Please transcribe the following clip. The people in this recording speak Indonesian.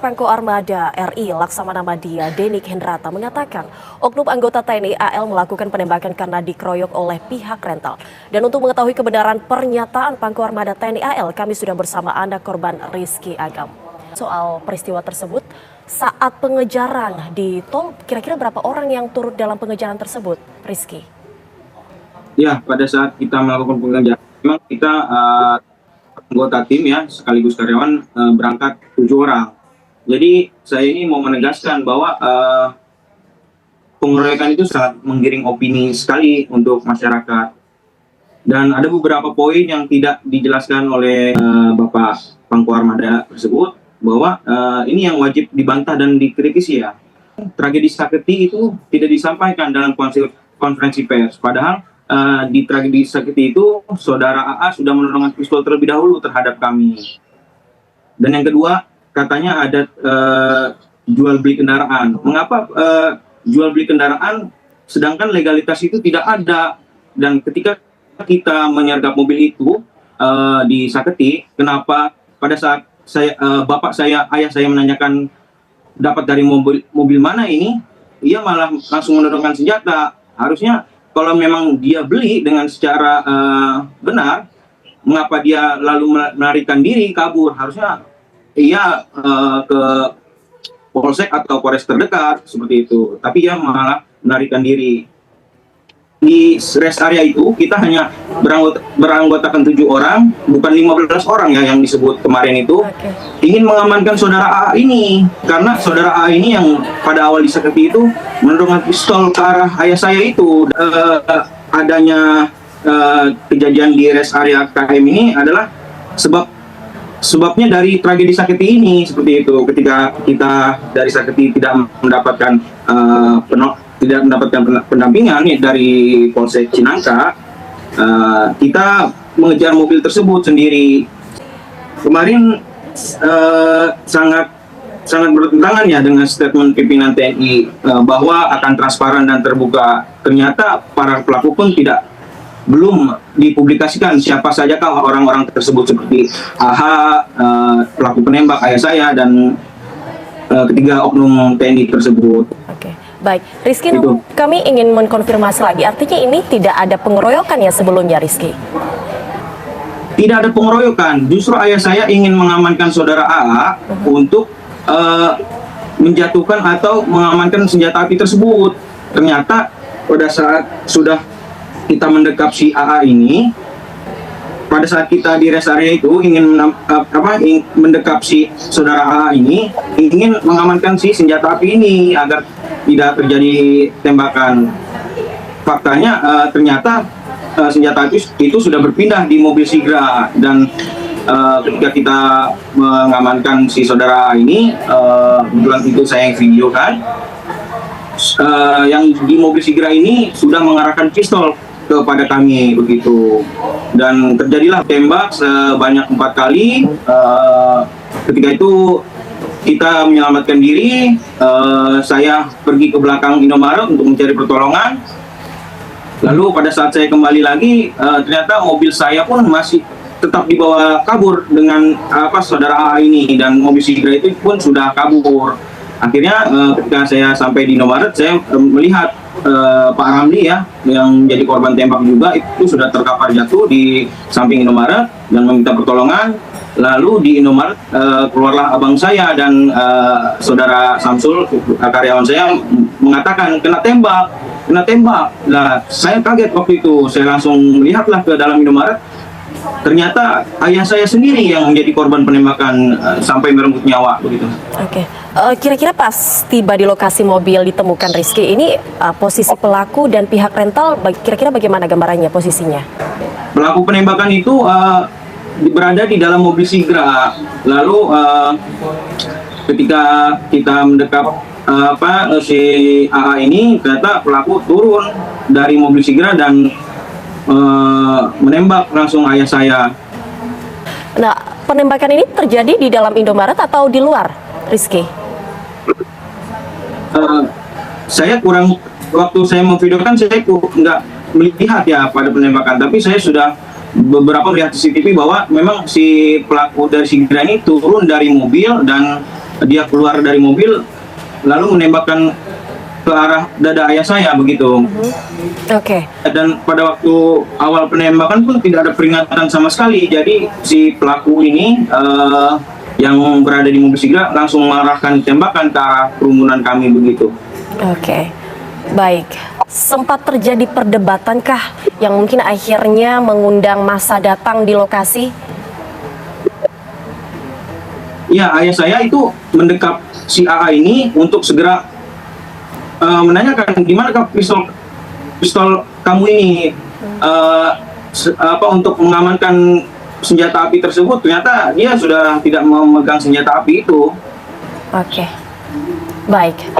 Pangko Armada RI Laksamana Madia Denik Hendrata mengatakan oknum anggota TNI AL melakukan penembakan karena dikeroyok oleh pihak rental. Dan untuk mengetahui kebenaran pernyataan Pangko Armada TNI AL, kami sudah bersama anak korban Rizky Agam. Soal peristiwa tersebut, saat pengejaran di tol, kira-kira berapa orang yang turut dalam pengejaran tersebut, Rizky? Ya, pada saat kita melakukan pengejaran, memang kita anggota tim ya, sekaligus karyawan berangkat 7 orang. Jadi saya ini mau menegaskan bahwa pengeroyokan itu sangat menggiring opini sekali untuk masyarakat. Dan ada beberapa poin yang tidak dijelaskan oleh Bapak Pangko Armada tersebut, bahwa ini yang wajib dibantah dan dikritisi ya. Tragedi Saketi itu tidak disampaikan dalam konferensi pers, padahal di tragedi Saketi itu saudara AA sudah menodongkan pistol terlebih dahulu terhadap kami. Dan yang kedua, katanya ada jual beli kendaraan. Mengapa jual beli kendaraan sedangkan legalitas itu tidak ada? Dan ketika kita menyergap mobil itu di Saketi, kenapa pada saat ayah saya menanyakan dapat dari mobil mana ini, ia malah langsung menodongkan senjata. Harusnya kalau memang dia beli dengan secara benar, mengapa dia lalu melarikan diri, kabur? Harusnya ia ke polsek atau polres terdekat, seperti itu. Tapi ia malah melarikan diri. Di rest area itu kita hanya beranggotakan 7 orang, bukan 15 orang ya yang disebut kemarin itu. Ingin mengamankan saudara AA ini, karena saudara AA ini yang pada awal di Saketi itu menodongkan pistol ke arah ayah saya itu. Adanya kejadian di rest area KM ini adalah sebabnya dari tragedi Saketi ini, seperti itu. Ketika kita dari Saketi tidak mendapatkan pendampingan dari Polsek Cinangka, kita mengejar mobil tersebut sendiri. Kemarin sangat bertentangan ya dengan statement pimpinan TNI bahwa akan transparan dan terbuka. Ternyata para pelaku pun belum dipublikasikan siapa sajakah orang-orang tersebut, seperti AH, pelaku penembak ayah saya, dan ketiga oknum TNI tersebut. Baik, Rizky, kami ingin mengkonfirmasi lagi, artinya ini tidak ada pengeroyokan ya sebelumnya, Rizky? Tidak ada pengeroyokan, justru ayah saya ingin mengamankan saudara AA untuk menjatuhkan atau mengamankan senjata api tersebut. Ternyata pada saat sudah kita mendekap si AA ini, pada saat kita di rest area itu ingin mendekap si saudara AA ini, ingin mengamankan si senjata api ini agar tidak terjadi tembakan. Faktanya ternyata senjata itu sudah berpindah di mobil Sigra, dan ketika kita mengamankan si saudara ini, kebetulan itu saya yang video kan, yang di mobil Sigra ini sudah mengarahkan pistol kepada kami, begitu. Dan terjadilah tembak sebanyak 4 kali. Ketika itu kita menyelamatkan diri, saya pergi ke belakang Indomaret untuk mencari pertolongan. Lalu pada saat saya kembali lagi, ternyata mobil saya pun masih tetap dibawa kabur dengan saudara A ini, dan mobil Sigra itu pun sudah kabur. Akhirnya ketika saya sampai di Indomaret, saya melihat Pak Ramli ya, yang jadi korban tembak juga, itu sudah terkapar jatuh di samping Indomaret dan meminta pertolongan. Lalu di Indomaret keluarlah abang saya dan saudara Samsul, karyawan saya, mengatakan kena tembak. Nah, saya kaget waktu itu. Saya langsung melihatlah ke dalam Indomaret. Ternyata ayah saya sendiri yang menjadi korban penembakan sampai merenggut nyawa, begitu. Kira-kira pas tiba di lokasi mobil ditemukan Rizky ini, posisi pelaku dan pihak rental, kira-kira bagaimana gambarannya posisinya? Pelaku penembakan itu berada di dalam mobil Sigra. Lalu ketika kita mendekap si AA ini, ternyata pelaku turun dari mobil Sigra dan menembak langsung ayah saya. Nah, penembakan ini terjadi di dalam Indomaret atau di luar, Rizky? Saya kurang, waktu saya memvideokan saya nggak melihat ya pada penembakan, tapi saya sudah beberapa melihat CCTV bahwa memang si pelaku dari Sigra ini turun dari mobil dan dia keluar dari mobil lalu menembakkan ke arah dada ayah saya begitu. Oke. Dan pada waktu awal penembakan pun tidak ada peringatan sama sekali. Jadi si pelaku ini yang berada di mobil Sigra langsung mengarahkan tembakan ke arah kerumunan kami begitu. Oke. Baik. Sempat terjadi perdebatankah yang mungkin akhirnya mengundang massa datang di lokasi? Ya, ayah saya itu mendekap si AA ini untuk segera menanyakan di mana pistol kamu ini untuk mengamankan senjata api tersebut. Ternyata dia sudah tidak memegang senjata api itu. Oke. Baik.